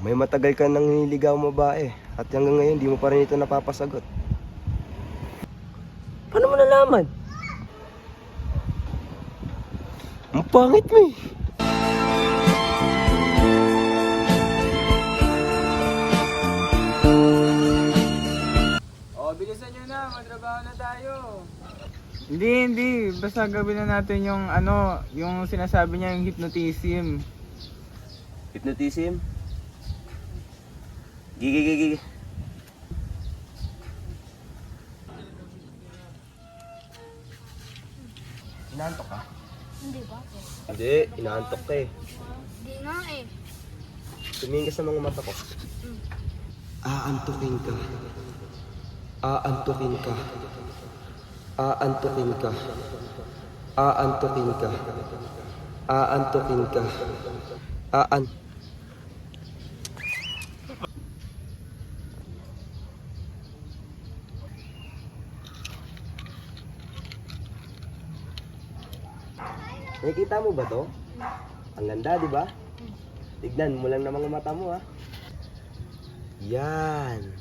May matagal ka nang nililigaw mo babae at hanggang ngayon di mo pa rin ito napapasagot. Paano mo nalaman? Ang pangit mo eh. Oh, bilisan nyo na, matrabaho na tayo. Hindi. Basta gawin na natin yung yung sinasabi niya, yung hypnotism. Hypnotism? Gigi. Inaantok ka? Hindi ba? Hindi, inaantok ka eh. Hindi nga eh. Tumingin ka sa mga mata ko. Aantukin ka. Aantukin ka. Aantukin ka. Aantukin ka. Aantukin ka. Nakikita mo ba to? Ang ganda, di ba? Tignan mo lang na mga mata mo, ha? Yan.